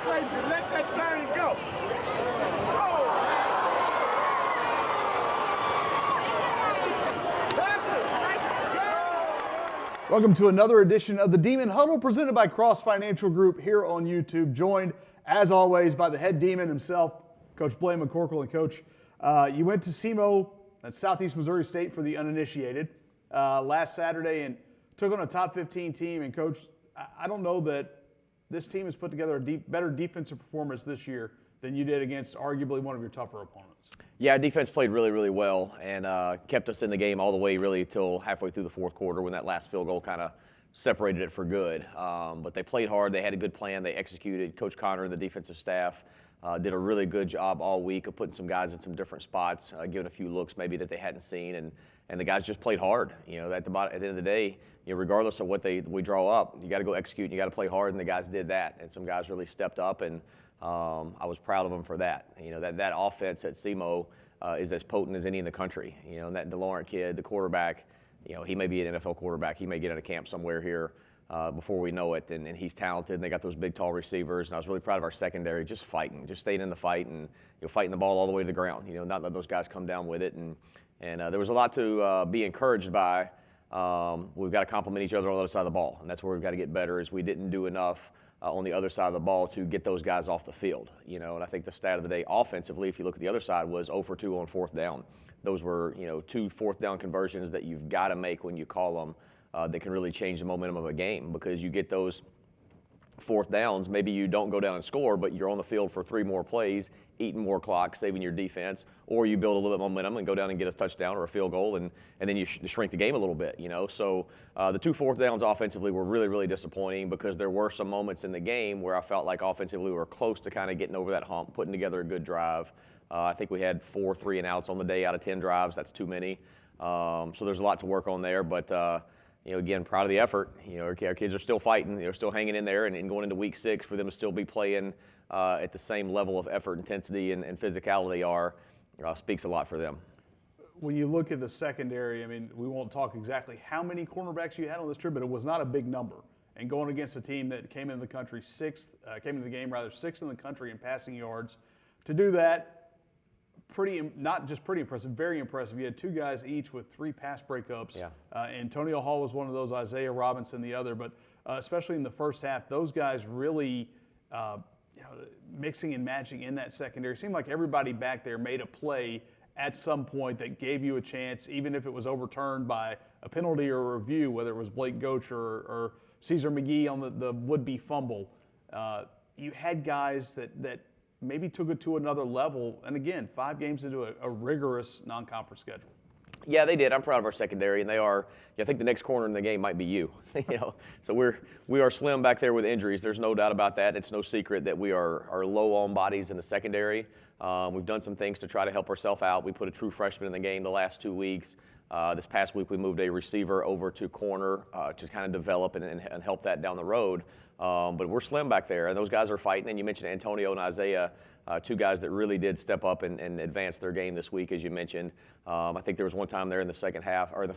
crazy. Let that turn go. Welcome to another edition of the Demon Huddle presented by Cross Financial Group here on YouTube. Joined, as always, by the head demon himself, Coach Blaine McCorkle. And Coach, you went to SEMO, that's Southeast Missouri State for the uninitiated, last Saturday and took on a top 15 team. And Coach, I don't know that this team has put together a better defensive performance this year than you did against arguably one of your tougher opponents. Yeah, our defense played really, really well and kept us in the game all the way really till halfway through the fourth quarter when that last field goal kind of separated it for good. But they played hard. They had a good plan. They executed. Coach Connor and the defensive staff did a really good job all week of putting some guys in some different spots, giving a few looks maybe that they hadn't seen, and the guys just played hard. You know, at the end of the day, you know, regardless of what we draw up, you got to go execute and you got to play hard, and the guys did that, and some guys really stepped up, and I was proud of them for that. You know, that offense at SEMO is as potent as any in the country. You know, and that DeLaurent kid, the quarterback, you know, he may be an NFL quarterback. He may get in a camp somewhere here before we know it, and he's talented. And they got those big, tall receivers, and I was really proud of our secondary, just fighting, just staying in the fight, and you know, fighting the ball all the way to the ground. You know, not let those guys come down with it, and there was a lot to be encouraged by. We've got to compliment each other on the other side of the ball, and that's where we've got to get better. Is we didn't do enough on the other side of the ball to get those guys off the field. You know, and I think the stat of the day offensively, if you look at the other side, was 0 for 2 on fourth down. Those were, you know, 2 fourth down conversions that you've got to make when you call them that can really change the momentum of a game, because you get those fourth downs, maybe you don't go down and score, but you're on the field for 3 more plays, eating more clock, saving your defense, or you build a little bit of momentum and go down and get a touchdown or a field goal, and then you shrink the game a little bit, you know. So the 2 fourth downs offensively were really, really disappointing, because there were some moments in the game where I felt like offensively we were close to kind of getting over that hump, putting together a good drive. I think we had 4 3-and-outs on the day out of 10 drives. That's too many. So there's a lot to work on there, but you know, again, proud of the effort. You know, our kids are still fighting. They're still hanging in there, and going into week 6 for them to still be playing at the same level of effort, intensity, and physicality they are speaks a lot for them. When you look at the secondary, I mean, we won't talk exactly how many cornerbacks you had on this trip, but it was not a big number. And going against a team that came into the country sixth in the country in passing yards, to do that, not just pretty impressive, very impressive. You had 2 guys each with 3 pass breakups. Yeah. Antonio Hall was one of those, Isaiah Robinson the other, but especially in the first half, those guys really mixing and matching in that secondary. It seemed like everybody back there made a play at some point that gave you a chance, even if it was overturned by a penalty or a review, whether it was Blake Goach or Caesar McGee on the would-be fumble. You had guys that maybe took it to another level, and again, 5 games into a rigorous non-conference schedule. Yeah, they did. I'm proud of our secondary, and they are. I think the next corner in the game might be you. You know, so we are slim back there with injuries. There's no doubt about that. It's no secret that we are low on bodies in the secondary. We've done some things to try to help ourselves out. We put a true freshman in the game the last 2 weeks. This past week, we moved a receiver over to corner to kind of develop and help that down the road. But we're slim back there, and those guys are fighting. And you mentioned Antonio and Isaiah, 2 guys that really did step up and advance their game this week, as you mentioned. I think there was one time there in the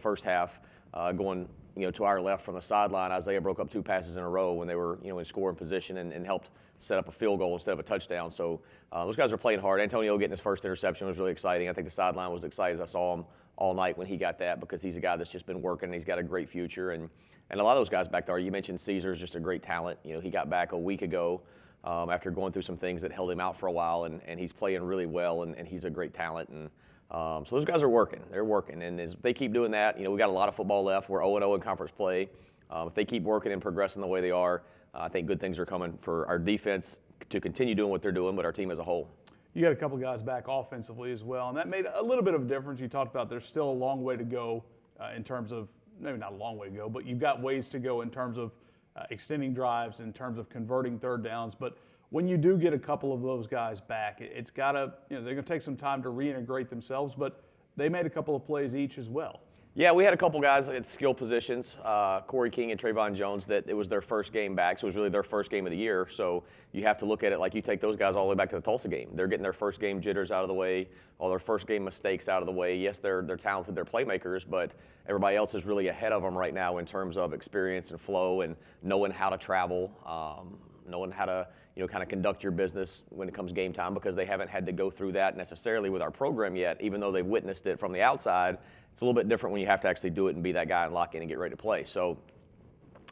first half, going to our left from the sideline. Isaiah broke up 2 passes in a row when they were in scoring position and helped set up a field goal instead of a touchdown. So those guys are playing hard. Antonio getting his first interception was really exciting. I think the sideline was excited as I saw him all night when he got that, because he's a guy that's just been working and he's got a great future. And a lot of those guys back there, you mentioned Caesar's just a great talent. You know, he got back a week ago after going through some things that held him out for a while, and he's playing really well, and he's a great talent. And so those guys are working. They're working. And as they keep doing that, we got a lot of football left. We're 0-0 in conference play. If they keep working and progressing the way they are, I think good things are coming for our defense to continue doing what they're doing, but our team as a whole. You got a couple guys back offensively as well, and that made a little bit of a difference. You talked about there's still a long way to go in terms of, maybe not a long way to go, but you've got ways to go in terms of extending drives, in terms of converting third downs. But when you do get a couple of those guys back, it's got to, they're going to take some time to reintegrate themselves, but they made a couple of plays each as well. Yeah, we had a couple guys at skill positions, Corey King and Trayvon Jones, that it was their first game back, so it was really their first game of the year. So you have to look at it like you take those guys all the way back to the Tulsa game. They're getting their first game jitters out of the way, all their first game mistakes out of the way. Yes, they're talented, they're playmakers, but everybody else is really ahead of them right now in terms of experience and flow and knowing how to travel, knowing how to, kind of conduct your business when it comes game time, because they haven't had to go through that necessarily with our program yet, even though they've witnessed it from the outside. It's a little bit different when you have to actually do it and be that guy and lock in and get ready to play. So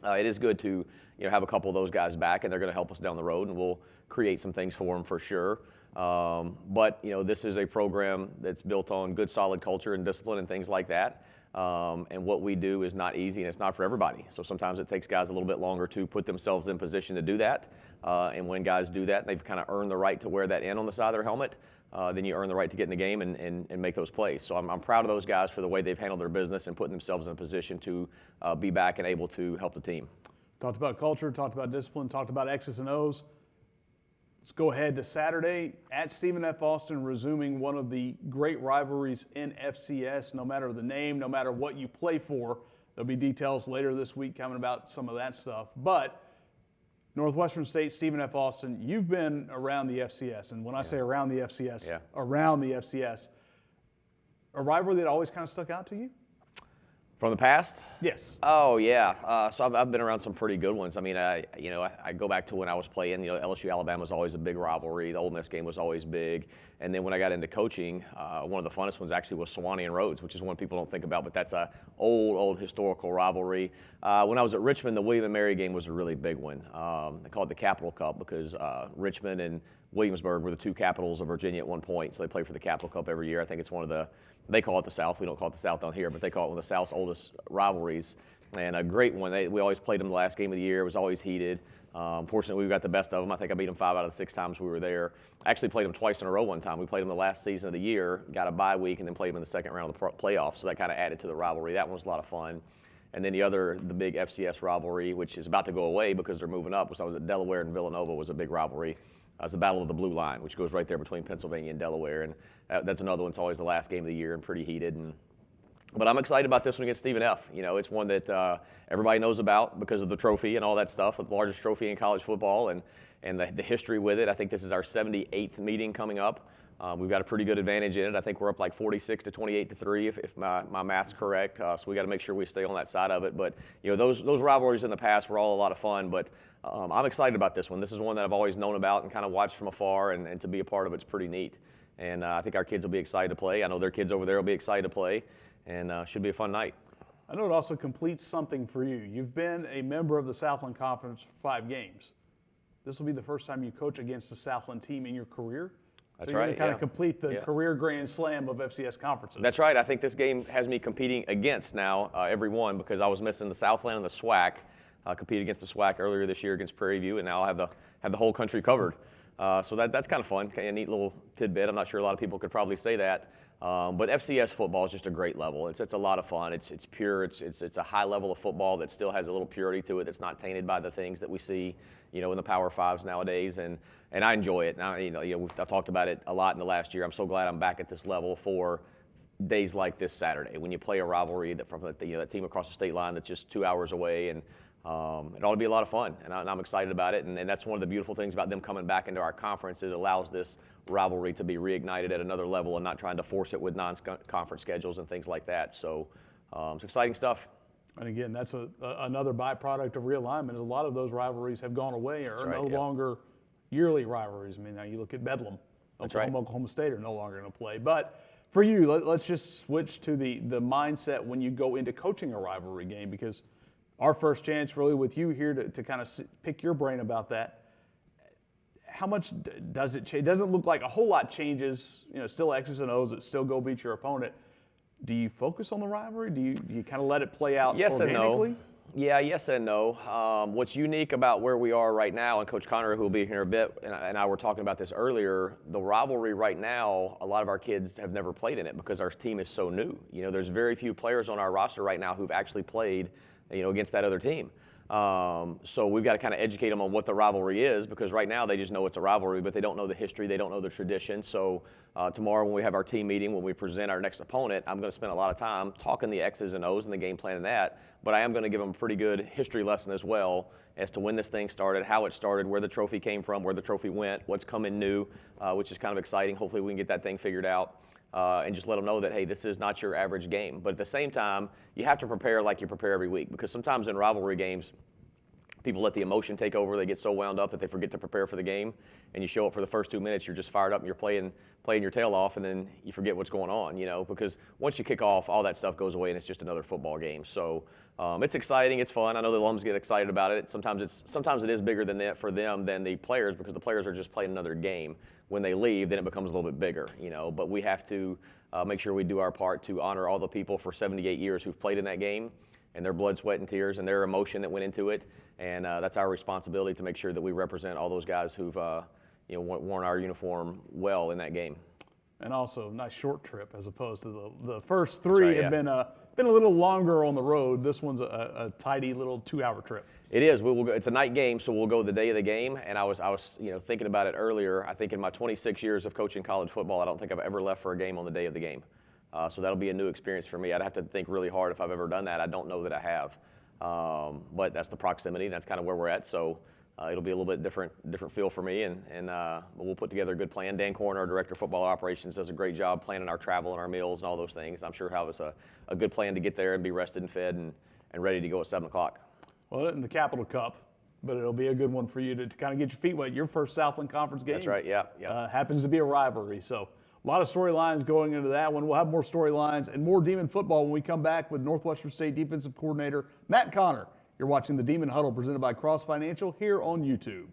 it is good to, have a couple of those guys back, and they're going to help us down the road, and we'll create some things for them for sure. But this is a program that's built on good, solid culture and discipline and things like that. And what we do is not easy, and it's not for everybody. So sometimes it takes guys a little bit longer to put themselves in position to do that. And when guys do that, they've kind of earned the right to wear that N on the side of their helmet. Then you earn the right to get in the game and make those plays. So I'm proud of those guys for the way they've handled their business and putting themselves in a position to be back and able to help the team. Talked about culture, talked about discipline, talked about X's and O's. Let's go ahead to Saturday at Stephen F. Austin, resuming one of the great rivalries in FCS. No matter the name, no matter what you play for, there'll be details later this week coming about some of that stuff. But Northwestern State, Stephen F. Austin, you've been around the FCS. And when I say around the FCS, around the FCS, a rivalry that always kind of stuck out to you? From the past? Yes. Oh, yeah. So I've been around some pretty good ones. I mean, I go back to when I was playing. LSU Alabama was always a big rivalry. The Ole Miss game was always big. And then when I got into coaching, one of the funnest ones actually was Sewanee and Rhodes, which is one people don't think about, but that's a old historical rivalry. When I was at Richmond, the William and Mary game was a really big one. They called it the Capital Cup because Richmond and Williamsburg were the two capitals of Virginia at one point, so they play for the Capital Cup every year. I think it's one of the, they call it the South. We don't call it the South down here, but they call it one of the South's oldest rivalries, and a great one. We always played them the last game of the year. It was always heated. Fortunately, we got the best of them. I think I beat them 5 out of the 6 times we were there. I actually played them twice in a row one time. We played them the last season of the year, got a bye week, and then played them in the second round of the playoffs, so that kind of added to the rivalry. That one was a lot of fun. And then the big FCS rivalry, which is about to go away because they're moving up, was I was at Delaware and Villanova, was a big rivalry. It was the Battle of the Blue Line, which goes right there between Pennsylvania and Delaware. And that's another one. It's always the last game of the year and pretty heated. But I'm excited about this one against Stephen F. It's one that everybody knows about because of the trophy and all that stuff, the largest trophy in college football and the history with it. I think this is our 78th meeting coming up. We've got a pretty good advantage in it. I think we're up like 46 to 28 to 3 if my math's correct. So we got to make sure we stay on that side of it. But those rivalries in the past were all a lot of fun. But I'm excited about this one. This is one that I've always known about and kind of watched from afar, and to be a part of it's pretty neat. And I think our kids will be excited to play. I know their kids over there will be excited to play, and should be a fun night. I know it also completes something for you. You've been a member of the Southland Conference for 5 games. This will be the first time you coach against a Southland team in your career. That's so you're right. Kind of complete the career grand slam of FCS conferences. That's right. I think this game has me competing against now every one because I was missing the Southland and the SWAC. I competed against the SWAC earlier this year against Prairie View, and now I'll have the whole country covered. So that's kind of fun, kind of a neat little tidbit. I'm not sure a lot of people could probably say that. But FCS football is just a great level. It's a lot of fun. It's pure. It's a high level of football that still has a little purity to it. That's not tainted by the things that we see, in the Power Fives nowadays. And I enjoy it. Now, I've talked about it a lot in the last year. I'm so glad I'm back at this level for days like this Saturday when you play a rivalry that from that team across the state line that's just 2 hours away, and it ought to be a lot of fun. And I'm excited about it. And that's one of the beautiful things about them coming back into our conference. It allows this rivalry to be reignited at another level and not trying to force it with non-conference schedules and things like that. So it's exciting stuff. And again, that's another byproduct of realignment. Is a lot of those rivalries have gone away or are no longer yearly rivalries. I mean, now you look at Bedlam, Oklahoma State are no longer going to play. But for you, let's just switch to the mindset when you go into coaching a rivalry game, because our first chance really with you here to kind of pick your brain about that. How much does it change? It doesn't look like a whole lot changes. Still X's and O's that still go beat your opponent. Do you focus on the rivalry? Do you kind of let it play out organically? And no. Yeah, yes and no. What's unique about where we are right now, and Coach Connery, who will be here in a bit, and I were talking about this earlier, the rivalry right now, a lot of our kids have never played in it because our team is so new. There's very few players on our roster right now who've actually played, against that other team. So we've got to kind of educate them on what the rivalry is, because right now they just know it's a rivalry, but they don't know the history, they don't know the tradition. So tomorrow when we have our team meeting, when we present our next opponent, I'm going to spend a lot of time talking the X's and O's and the game plan and that, but I am going to give them a pretty good history lesson as well as to when this thing started, how it started, where the trophy came from, where the trophy went, what's coming new, which is kind of exciting. Hopefully we can get that thing figured out. And just let them know that, hey, this is not your average game. But at the same time, you have to prepare like you prepare every week, because sometimes in rivalry games, people let the emotion take over. They get so wound up that they forget to prepare for the game. And you show up for the first 2 minutes, you're just fired up and you're playing your tail off, and then you forget what's going on, because once you kick off, all that stuff goes away and it's just another football game. So it's exciting, it's fun. I know the alums get excited about it. Sometimes it is bigger than that for them than the players, because the players are just playing another game. When they leave, then it becomes a little bit bigger, But we have to make sure we do our part to honor all the people for 78 years who've played in that game, and their blood, sweat, and tears, and their emotion that went into it. And that's our responsibility to make sure that we represent all those guys who've worn our uniform well in that game. And also, nice short trip as opposed to the first three right, have been a little longer on the road. This one's a tidy little 2-hour trip. It is. We'll go, it's a night game, so we'll go the day of the game. And I was thinking about it earlier. I think in my 26 years of coaching college football, I don't think I've ever left for a game on the day of the game. So that'll be a new experience for me. I'd have to think really hard if I've ever done that. I don't know that I have. But that's the proximity. That's kind of where we're at. So it'll be a little bit different feel for me. And we'll put together a good plan. Dan Corn, our director of football operations, does a great job planning our travel and our meals and all those things. I'm sure he'll have us a good plan to get there and be rested and fed and ready to go at 7 o'clock. Well, in the Capital Cup, but it'll be a good one for you to kind of get your feet wet. Your first Southland Conference game. That's right, yeah. Happens to be a rivalry. So a lot of storylines going into that one. We'll have more storylines and more Demon football when we come back with Northwestern State defensive coordinator Matt Connor. You're watching the Demon Huddle presented by Cross Financial here on YouTube.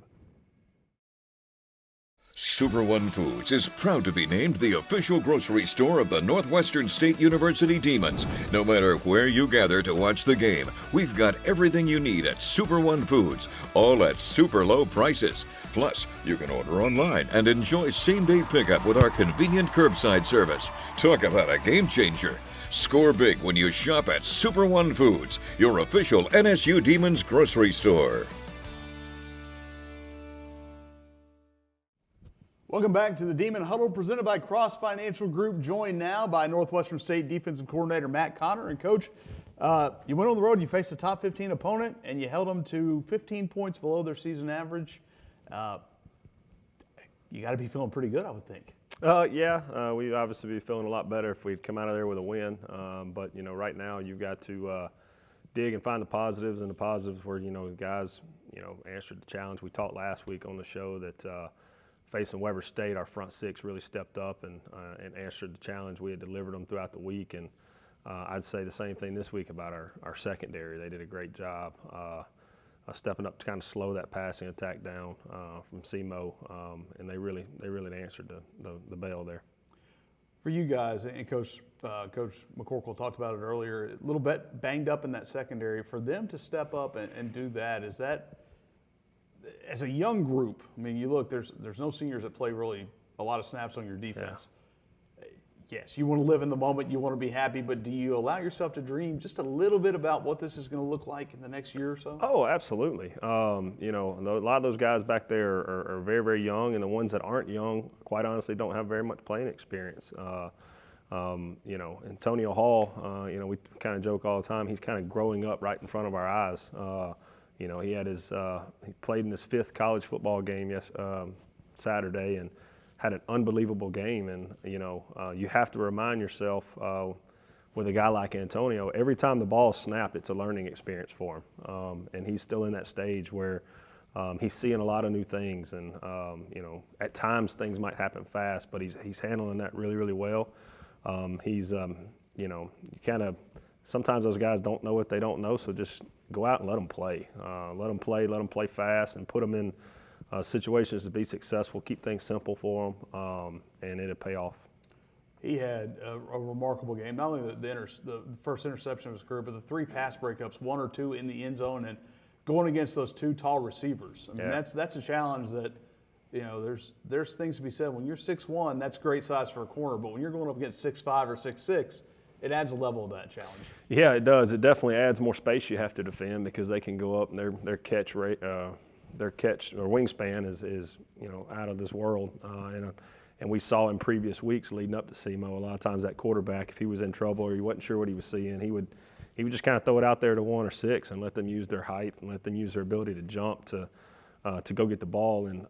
Super One Foods is proud to be named the official grocery store of the Northwestern State University Demons. No matter where you gather to watch the game, we've got everything you need at Super One Foods, all at super low prices. Plus, you can order online and enjoy same-day pickup with our convenient curbside service. Talk about a game changer. Score big when you shop at Super One Foods, your official NSU Demons grocery store. Welcome back to the Demon Huddle presented by Cross Financial Group, joined now by Northwestern State defensive coordinator Matt Connor. And Coach, you went on the road, you faced a top 15 opponent, and you held them to 15 points below their season average. You got to be feeling pretty good, I would think. Yeah, we'd obviously be feeling a lot better if we'd come out of there with a win. But, right now you've got to dig and find the positives, and the positives were, the guys, answered the challenge. We talked last week on the show that facing Weber State, our front six really stepped up and answered the challenge. We had delivered them throughout the week, and I'd say the same thing this week about our secondary. They did a great job stepping up to kind of slow that passing attack down from SEMO, and they really answered the bell there. For you guys, and Coach McCorkle talked about it earlier, a little bit banged up in that secondary. For them to step up and do that, is that, as a young group, I mean, you look, there's no seniors that play really a lot of snaps on your defense. Yeah. Yes, you want to live in the moment, you want to be happy, but do you allow yourself to dream just a little bit about what this is going to look like in the next year or so? Oh, absolutely. A lot of those guys back there are very, very young, and the ones that aren't young, quite honestly, don't have very much playing experience. Antonio Hall, we kind of joke all the time, he's kind of growing up right in front of our eyes. He had he played in his 5th college football game Saturday and had an unbelievable game. And, you have to remind yourself with a guy like Antonio, every time the ball is snapped, it's a learning experience for him. And he's still in that stage where he's seeing a lot of new things. And, at times things might happen fast, but he's handling that really, really well. You kind of, sometimes those guys don't know what they don't know, so just go out and let them play. Let them play fast, and put them in situations to be successful. Keep things simple for them, and it'll pay off. He had a remarkable game. Not only the first interception of his career, but the 3 pass breakups, 1 or 2 in the end zone, and going against those 2 tall receivers. I mean, that's a challenge that, there's things to be said. When you're 6'1", that's great size for a corner, but when you're going up against 6'5" or 6'6", it adds a level to that challenge. Yeah, it does. It definitely adds more space you have to defend, because they can go up and their catch rate, their catch or wingspan is out of this world. And we saw in previous weeks leading up to SEMO, a lot of times that quarterback, if he was in trouble or he wasn't sure what he was seeing, he would just kind of throw it out there to 1 or 6 and let them use their height and let them use their ability to jump to go get the ball. And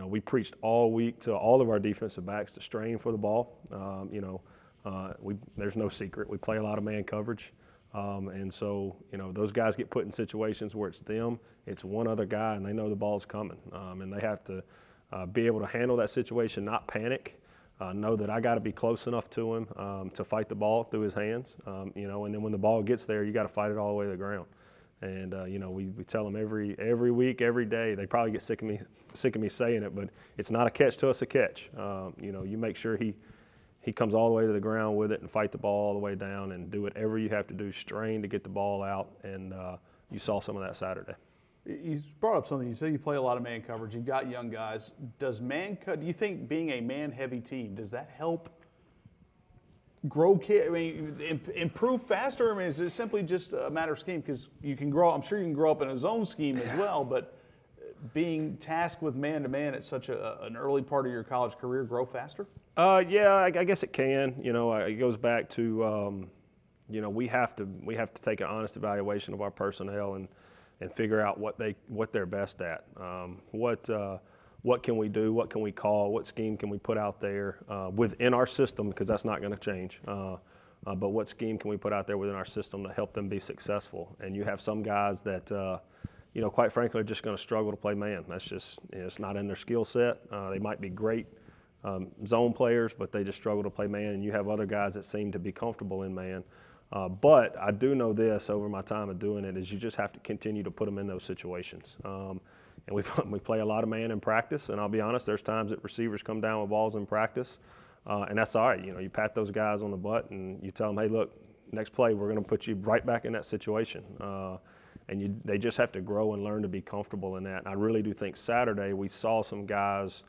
we preached all week to all of our defensive backs to strain for the ball. There's no secret. We play a lot of man coverage. And so, those guys get put in situations where it's them, it's one other guy, and they know the ball's coming. And they have to be able to handle that situation, not panic, know that I got to be close enough to him to fight the ball through his hands, and then when the ball gets there, you got to fight it all the way to the ground. And we tell them every week, every day. They probably get sick of me saying it, but it's not a catch till it's a catch. You make sure he comes all the way to the ground with it and fight the ball all the way down and do whatever you have to do, strain to get the ball out. And you saw some of that Saturday. You brought up something. You said you play a lot of man coverage. You've got young guys. Do you think being a man-heavy team, does that help grow kids? I mean, improve faster? I mean, is it simply just a matter of scheme? Because you can grow. I'm sure you can grow up in a zone scheme as well. But being tasked with man-to-man at such an early part of your college career, grow faster? Yeah, I guess it can. It goes back to we have to take an honest evaluation of our personnel and figure out what they're best at. What can we do? What can we call? What scheme can we put out there within our system? Because that's not going to change. But what scheme can we put out there within our system to help them be successful? And you have some guys that, quite frankly, are just going to struggle to play man. That's just it's not in their skill set. They might be great zone players, but they just struggle to play man. And you have other guys that seem to be comfortable in man. But I do know this over my time of doing it is you just have to continue to put them in those situations. And we play a lot of man in practice, and I'll be honest, there's times that receivers come down with balls in practice, and that's all right. You pat those guys on the butt and you tell them, hey, look, next play we're going to put you right back in that situation. And they just have to grow and learn to be comfortable in that. And I really do think Saturday we saw some guys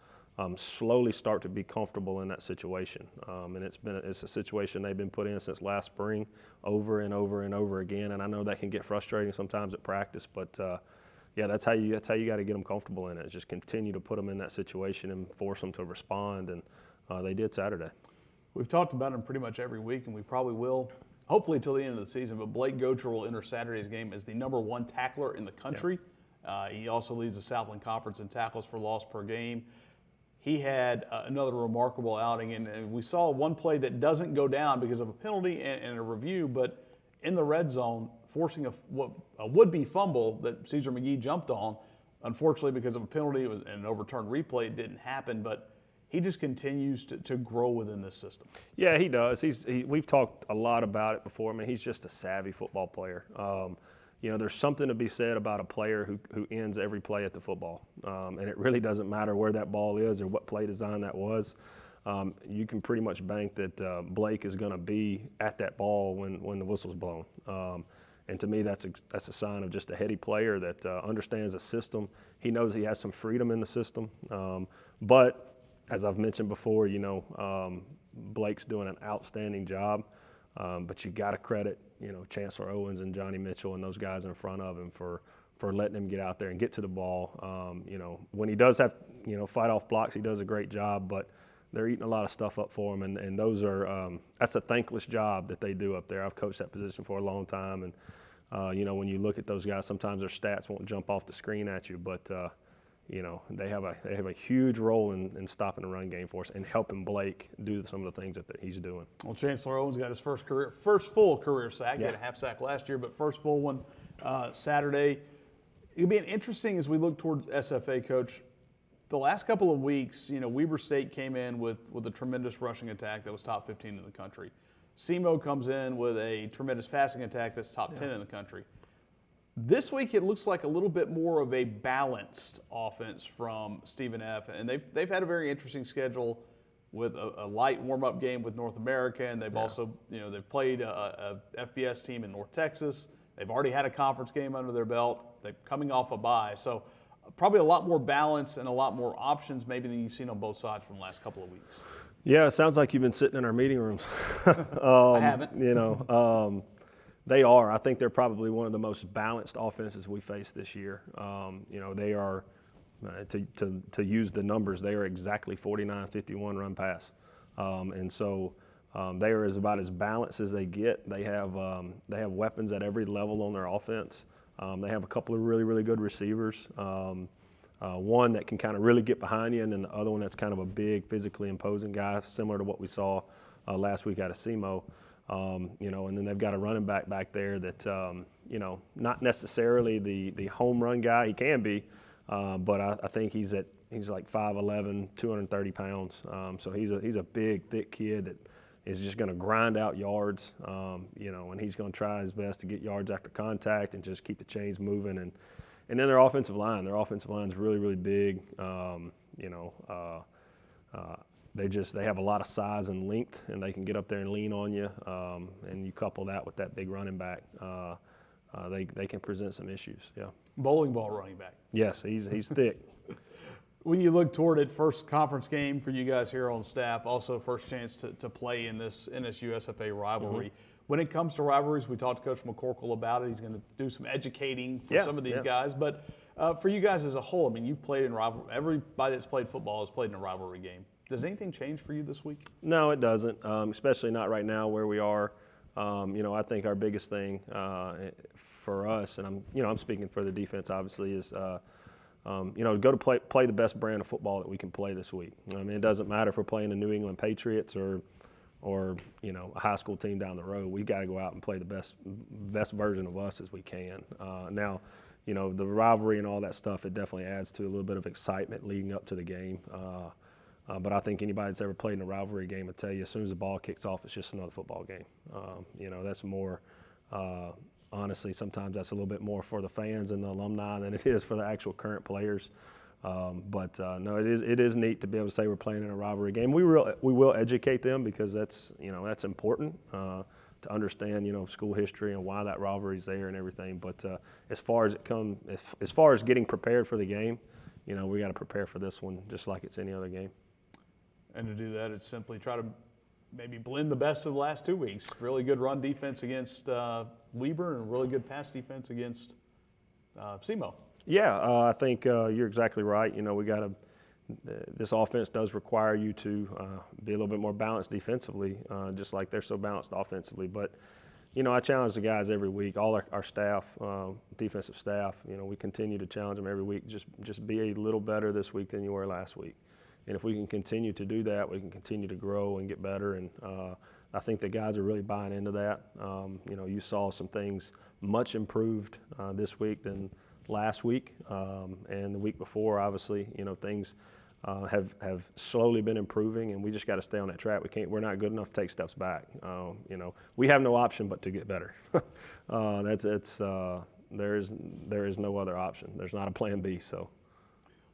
slowly start to be comfortable in that situation. And it's a situation they've been put in since last spring over and over and over again. And I know that can get frustrating sometimes at practice, but yeah, that's how you got to get them comfortable in it. Just continue to put them in that situation and force them to respond. And they did Saturday. We've talked about him pretty much every week, and we probably will, hopefully till the end of the season. But Blake Gocher will enter Saturday's game as the #1 tackler in the country. Yeah. He also leads the Southland Conference in tackles for loss per game. He had another remarkable outing, and we saw one play that doesn't go down because of a penalty and a review, but in the red zone, forcing a would-be fumble that Caesar McGee jumped on. Unfortunately, because of a penalty and an overturned replay, it didn't happen, but he just continues to grow within this system. Yeah, he does. We've talked a lot about it before. I mean, he's just a savvy football player. There's something to be said about a player who ends every play at the football. And it really doesn't matter where that ball is or what play design that was. You can pretty much bank that Blake is going to be at that ball when the whistle's blown. And to me, that's a sign of just a heady player that understands the system. He knows he has some freedom in the system. But as I've mentioned before, Blake's doing an outstanding job. But you got to credit, Chancellor Owens and Johnny Mitchell and those guys in front of him for letting him get out there and get to the ball. When he does have, fight off blocks, he does a great job, but they're eating a lot of stuff up for him, and those are that's a thankless job that they do up there. I've coached that position for a long time, and when you look at those guys, sometimes their stats won't jump off the screen at you, but they have a huge role in stopping the run game for us and helping Blake do some of the things that he's doing. Well, Chancellor Owens got his first full career sack. He had a half sack last year, but first full one Saturday. It'll be interesting as we look towards SFA, Coach. The last couple of weeks, Weber State came in with a tremendous rushing attack that was top 15 in the country. SEMO comes in with a tremendous passing attack that's top 10 in the country. This week, it looks like a little bit more of a balanced offense from Stephen F. And they've had a very interesting schedule with a light warm-up game with North America, and they've also, they've played a FBS team in North Texas. They've already had a conference game under their belt. They're coming off a bye. So probably a lot more balance and a lot more options maybe than you've seen on both sides from the last couple of weeks. Yeah, it sounds like you've been sitting in our meeting rooms. I haven't. They are. I think they're probably one of the most balanced offenses we face this year. They are, to use the numbers, they are exactly 49-51 run pass. And so they are about as balanced as they get. They have weapons at every level on their offense. They have a couple of really, really good receivers. One that can kind of really get behind you, and then the other one that's kind of a big, physically imposing guy, similar to what we saw last week out of SEMO. You know, and then they've got a running back there that, you know, not necessarily the home run guy. He can be, but I think he's like 5'11", 230 pounds. So he's a big, thick kid that is just going to grind out yards, you know, and he's going to try his best to get yards after contact and just keep the chains moving. And then their offensive line is really, really big. You know, they have a lot of size and length, and they can get up there and lean on you. And you couple that with that big running back, they can present some issues. Yeah. Bowling ball running back. Yes, he's thick. When you look toward it, first conference game for you guys here on staff, also first chance to play in this NSU-SFA rivalry. Mm-hmm. When it comes to rivalries, we talked to Coach McCorkle about it. He's going to do some educating for some of these guys. But for you guys as a whole, I mean, you've played in rivalry. Everybody that's played football has played in a rivalry game. Does anything change for you this week? No, it doesn't, especially not right now where we are. You know, I think our biggest thing for us, and I'm speaking for the defense, obviously, is you know, go to play the best brand of football that we can play this week. I mean, it doesn't matter if we're playing the New England Patriots or you know, a high school team down the road. We've got to go out and play the best version of us as we can. Now, you know, the rivalry and all that stuff, it definitely adds to a little bit of excitement leading up to the game. But I think anybody that's ever played in a rivalry game will tell you as soon as the ball kicks off, it's just another football game. You know, that's more, honestly, sometimes that's a little bit more for the fans and the alumni than it is for the actual current players. But no, it is neat to be able to say we're playing in a rivalry game. We will educate them because that's important to understand, you know, school history and why that rivalry is there and everything. But as far as getting prepared for the game, you know, we got to prepare for this one just like it's any other game. And to do that, it's simply try to maybe blend the best of the last 2 weeks. Really good run defense against Weber and really good pass defense against SEMO. Yeah, I think you're exactly right. You know, this offense does require you to be a little bit more balanced defensively, just like they're so balanced offensively. But, you know, I challenge the guys every week, all our staff, defensive staff, you know, we continue to challenge them every week. Just be a little better this week than you were last week. And if we can continue to do that, we can continue to grow and get better. And I think the guys are really buying into that. You know, you saw some things much improved this week than last week, and the week before. Obviously, you know, things have slowly been improving, and we just got to stay on that track. We're not good enough to take steps back. You know, we have no option but to get better. There is no other option. There's not a plan B. So.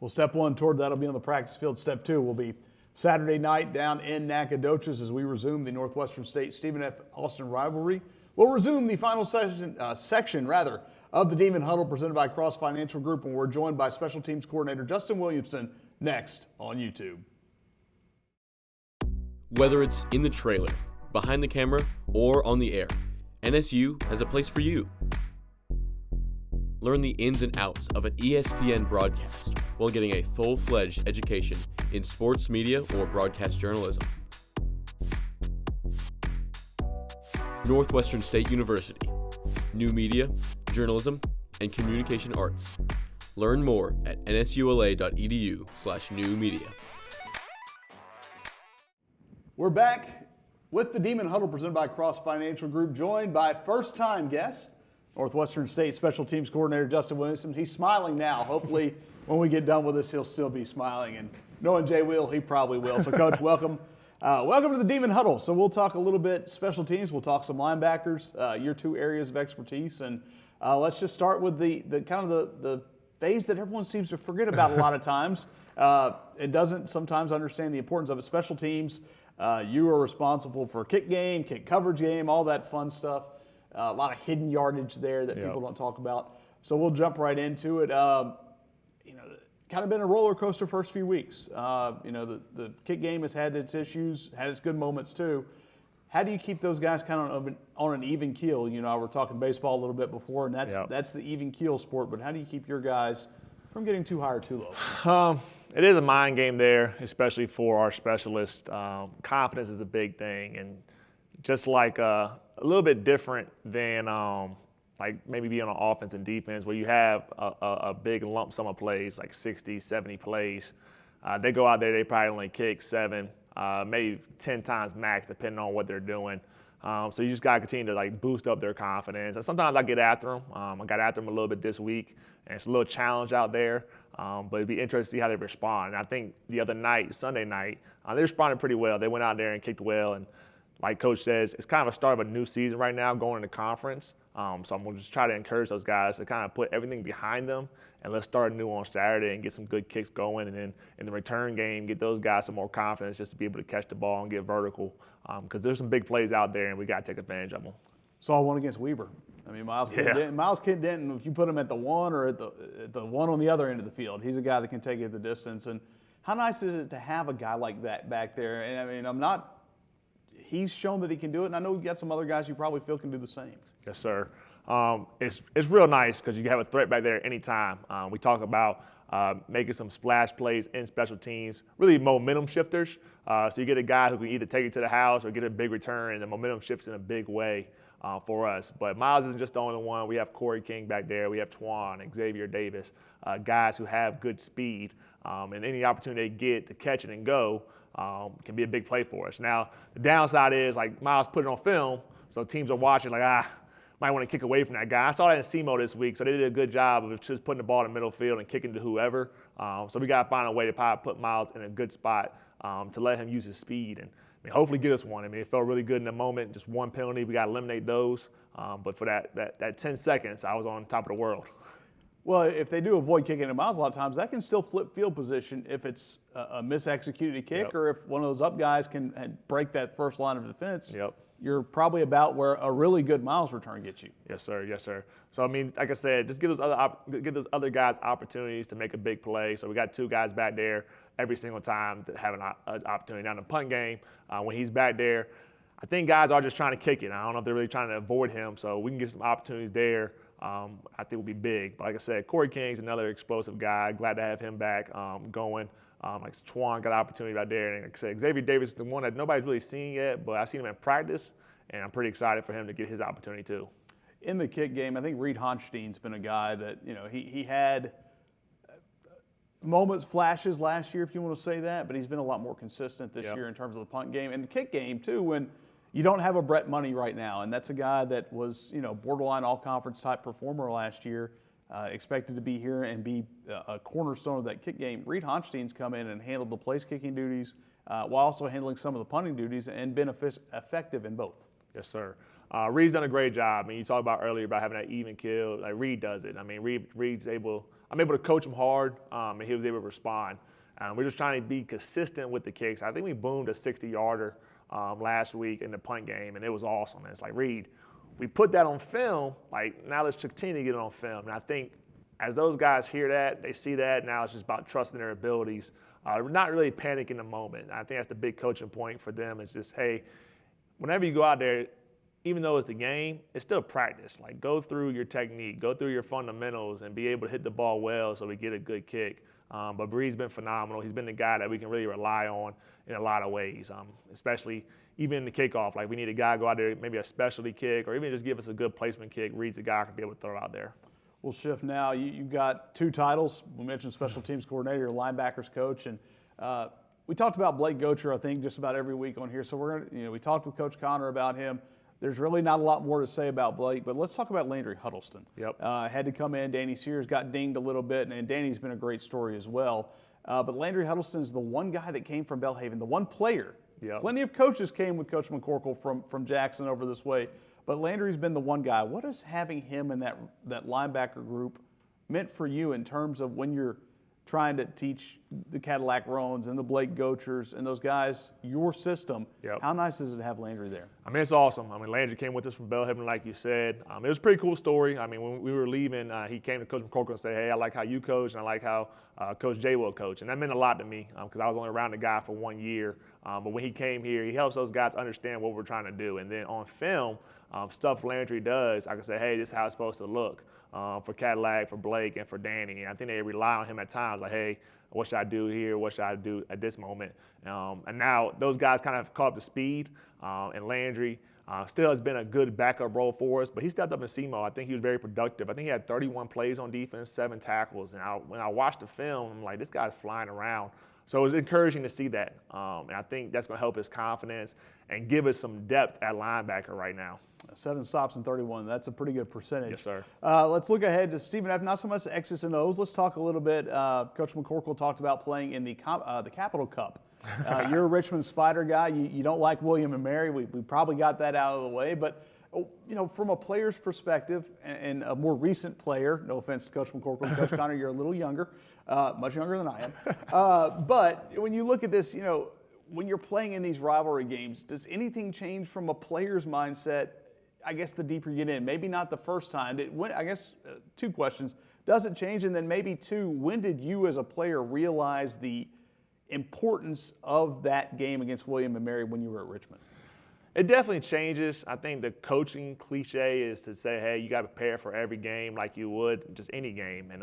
Well, step one toward that'll be on the practice field. Step two will be Saturday night down in Nacogdoches as we resume the Northwestern State Stephen F. Austin rivalry. We'll resume the final section of the Demon Huddle presented by Cross Financial Group, and we're joined by Special Teams Coordinator Justin Williamson next on YouTube. Whether it's in the trailer, behind the camera, or on the air, NSU has a place for you. Learn the ins and outs of an ESPN broadcast while getting a full-fledged education in sports media or broadcast journalism. Northwestern State University. New media, journalism, and communication arts. Learn more at nsula.edu/new media. We're back with the Demon Huddle presented by Cross Financial Group, joined by first-time guest, Northwestern State Special Teams Coordinator Justin Williamson. He's smiling now. Hopefully, when we get done with this, he'll still be smiling. And knowing Jay will, he probably will. So, Coach, welcome. Welcome to the Demon Huddle. So we'll talk a little bit special teams. We'll talk some linebackers, your two areas of expertise. And let's just start with the kind of the phase that everyone seems to forget about a lot of times. It doesn't sometimes understand the importance of it. Special teams, you are responsible for kick game, kick coverage game, all that fun stuff. A lot of hidden yardage there that people don't talk about. So we'll jump right into it. You know, kind of been a roller coaster first few weeks. You know, the kick game has had its issues, had its good moments too. How do you keep those guys kind of on an even keel? You know, we're talking baseball a little bit before, and that's the even keel sport. But how do you keep your guys from getting too high or too low? It is a mind game there, especially for our specialists. Confidence is a big thing, and just like a little bit different than like maybe being on offense and defense, where you have a big lump sum of plays, like 60, 70 plays. They go out there, they probably only kick 7, maybe 10 times max, depending on what they're doing. So you just got to continue to like boost up their confidence. And sometimes I get after them. I got after them a little bit this week, and it's a little challenge out there. But it'd be interesting to see how they respond. And I think the other night, Sunday night, they responded pretty well. They went out there and kicked well. And like Coach says, it's kind of a start of a new season right now going into conference. So I'm going to just try to encourage those guys to kind of put everything behind them, and let's start new on Saturday and get some good kicks going. And then in the return game, get those guys some more confidence just to be able to catch the ball and get vertical, because there's some big plays out there, and we got to take advantage of them. Saw one against Weber. I mean, Miles Kidd Denton, if you put him at the one or at the one on the other end of the field, he's a guy that can take it the distance. And how nice is it to have a guy like that back there? And I mean, he's shown that he can do it, and I know we've got some other guys you probably feel can do the same. Yes, sir. It's real nice because you have a threat back there anytime. We talk about making some splash plays in special teams, really momentum shifters. So you get a guy who can either take it to the house or get a big return, and the momentum shifts in a big way for us. But Miles isn't just the only one. We have Corey King back there. We have Twan, Xavier Davis, guys who have good speed. And any opportunity they get to catch it and go can be a big play for us. Now, the downside is, like, Miles put it on film, so teams are watching like, might want to kick away from that guy. I saw that in SEMO this week, so they did a good job of just putting the ball in the middle field and kicking to whoever. So we got to find a way to probably put Miles in a good spot to let him use his speed and hopefully get us one. I mean, it felt really good in the moment. Just one penalty, we got to eliminate those. But for that 10 seconds, I was on top of the world. Well, if they do avoid kicking to Miles a lot of times, that can still flip field position if it's a misexecuted kick, or if one of those up guys can break that first line of defense. You're probably about where a really good Miles return gets you. Yes, sir. Yes, sir. So, I mean, like I said, just give those other guys opportunities to make a big play. So we got two guys back there every single time that have an opportunity. Now in the punt game, when he's back there, I think guys are just trying to kick it. I don't know if they're really trying to avoid him. So we can get some opportunities there. I think will be big. But like I said, Corey King's another explosive guy. Glad to have him back going. Like Twan got an opportunity right there. And like I said, Xavier Davis is the one that nobody's really seen yet, but I've seen him in practice, and I'm pretty excited for him to get his opportunity too. In the kick game, I think Reed Honstein's been a guy that, he had moments, flashes last year, if you want to say that, but he's been a lot more consistent this year in terms of the punt game and the kick game too, when you don't have a Brett Money right now, and that's a guy that was, borderline all-conference type performer last year, expected to be here and be a cornerstone of that kick game. Reed Honstein's come in and handled the place kicking duties while also handling some of the punting duties and been effective in both. Yes, sir. Reed's done a great job. I mean, you talked about earlier about having that even kill. Like, Reed does it. I mean, I'm able to coach him hard, and he was able to respond. We're just trying to be consistent with the kicks. I think we boomed a 60-yarder last week in the punt game, and it was awesome. And it's like, Reed, we put that on film. Like, now let's continue to get it on film. And I think as those guys hear that, they see that, now it's just about trusting their abilities. Not really panic in the moment. I think that's the big coaching point for them. Is just, hey, whenever you go out there, even though it's the game, it's still practice. Like, go through your technique, go through your fundamentals, and be able to hit the ball well so we get a good kick. But Bree's been phenomenal. He's been the guy that we can really rely on in a lot of ways, especially even in the kickoff. Like, we need a guy to go out there, maybe a specialty kick, or even just give us a good placement kick. Reed's the guy who can be able to throw it out there. We'll shift now. You've got two titles. We mentioned special teams coordinator, linebackers coach, and we talked about Blake Gocher, I think, just about every week on here. So we talked with Coach Connor about him. There's really not a lot more to say about Blake, but let's talk about Landry Huddleston. Had to come in. Danny Sears got dinged a little bit, and Danny's been a great story as well. But Landry Huddleston is the one guy that came from Belhaven, the one player. Plenty of coaches came with Coach McCorkle from Jackson over this way, but Landry's been the one guy. What has having him in that linebacker group meant for you in terms of when you're trying to teach the Cadillac Roans and the Blake Gochers and those guys your system? How nice is it to have Landry there? I mean, it's awesome. I mean, Landry came with us from Belhaven, like you said. It was a pretty cool story. I mean, when we were leaving, he came to Coach McCorkle and said, hey, I like how you coach, and I like how Coach Jay will coach. And that meant a lot to me because I was only around the guy for 1 year. But when he came here, he helps those guys understand what we're trying to do. And then on film, stuff Landry does, I can say, hey, this is how it's supposed to look. For Cadillac, for Blake, and for Danny. And I think they rely on him at times, like, hey, what should I do here? What should I do at this moment? And now those guys kind of caught up to speed. And Landry still has been a good backup role for us, but he stepped up in SEMO. I think he was very productive. I think he had 31 plays on defense, 7 tackles. And when I watched the film, I'm like, this guy's flying around. So it's encouraging to see that. And I think that's going to help his confidence and give us some depth at linebacker right now. 7 stops and 31. That's a pretty good percentage. Yes, sir. Let's look ahead to Stephen F. Not so much the X's and O's. Let's talk a little bit. Coach McCorkle talked about playing in the Capital Cup. You're a Richmond Spider guy. You don't like William and Mary. We probably got that out of the way. But, from a player's perspective and a more recent player, no offense to Coach McCorkle, Coach Connor, you're a little younger, much younger than I am. But when you look at this, when you're playing in these rivalry games, does anything change from a player's mindset? I guess the deeper you get in, maybe not the first time. I guess 2 questions. Does it change? And then maybe 2, when did you as a player realize the importance of that game against William and Mary when you were at Richmond? It definitely changes. I think the coaching cliche is to say, hey, you got to prepare for every game like you would just any game. And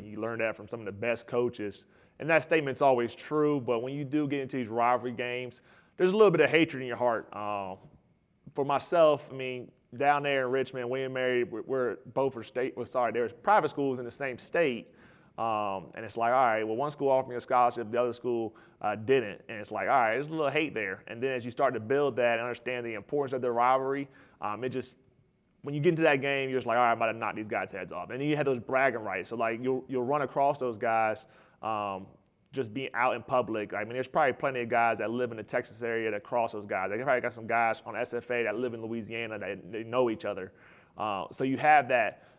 you learn that from some of the best coaches. And that statement's always true, but when you do get into these rivalry games, there's a little bit of hatred in your heart. For myself, down there in Richmond, William and Mary, we're both there's private schools in the same state. And it's like, all right, well, one school offered me a scholarship, the other school didn't. And it's like, all right, there's a little hate there. And then as you start to build that and understand the importance of the rivalry, when you get into that game, you're just like, all right, I'm about to knock these guys' heads off. And then you have those bragging rights. So, you'll run across those guys just being out in public. There's probably plenty of guys that live in the Texas area that cross those guys. They probably got some guys on SFA that live in Louisiana that they know each other. So you have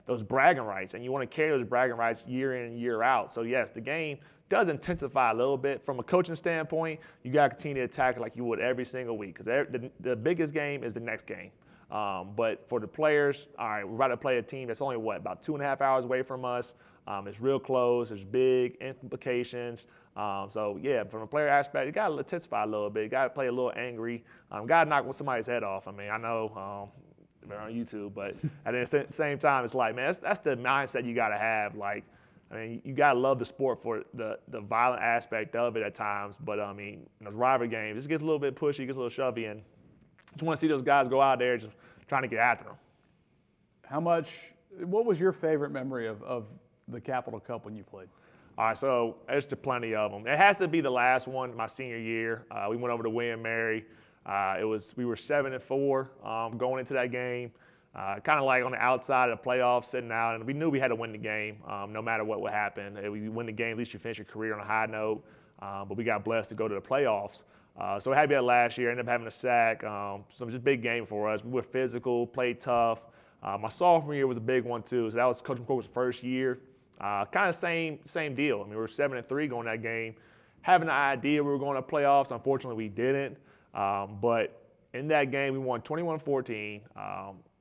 those bragging rights, and you want to carry those bragging rights year in and year out. So yes, the game does intensify a little bit. From a coaching standpoint, you got to continue to attack it like you would every single week, because the biggest game is the next game. But for the players, all right, we're about to play a team that's only, about 2.5 hours away from us. It's real close. There's big implications. So, yeah, from a player aspect, you got to intensify a little bit. You got to play a little angry. Got to knock somebody's head off. I know they're on YouTube, but at the same time, it's like, man, that's the mindset you got to have. You got to love the sport for the violent aspect of it at times. But, in those rivalry games, it gets a little bit pushy, gets a little shovey, and just want to see those guys go out there just trying to get after them. What was your favorite memory of the Capital Cup when you played? All right, so there's plenty of them. It has to be the last one, my senior year. We went over to William Mary. We were 7-4 going into that game. Kind of like on the outside of the playoffs, sitting out, and we knew we had to win the game, no matter what would happen. If we win the game, at least you finish your career on a high note. But we got blessed to go to the playoffs. So we had to be that last year. Ended up having a sack. So just big game for us. We were physical, played tough. My sophomore year was a big one too. So that was Coach McCorkle's first year. Kind of same deal. We were 7-3 going that game. Having the idea we were going to playoffs. Unfortunately, we didn't. But in that game, we won 21-14.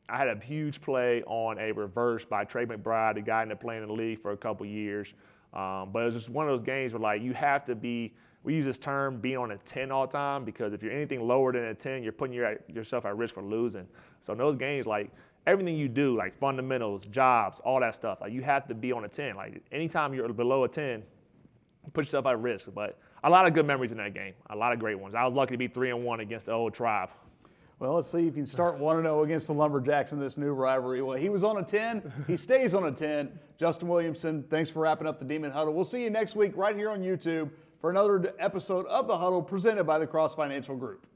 I had a huge play on a reverse by Trey McBride, the guy in the playing in the league for a couple years. But it was just one of those games where you have to be. We use this term being on a 10 all the time, because if you're anything lower than a 10, you're putting yourself at risk for losing. So in those games, everything you do, fundamentals, jobs, all that stuff, you have to be on a 10. Anytime you're below a 10, you put yourself at risk. But a lot of good memories in that game, a lot of great ones. I was lucky to be 3-1 against the old Tribe. Well, let's see if you can start 1-0 against the Lumberjacks in this new rivalry. Well, he was on a 10. He stays on a 10. Justin Williamson, thanks for wrapping up the Demon Huddle. We'll see you next week right here on YouTube for another episode of The Huddle presented by the Cross Financial Group.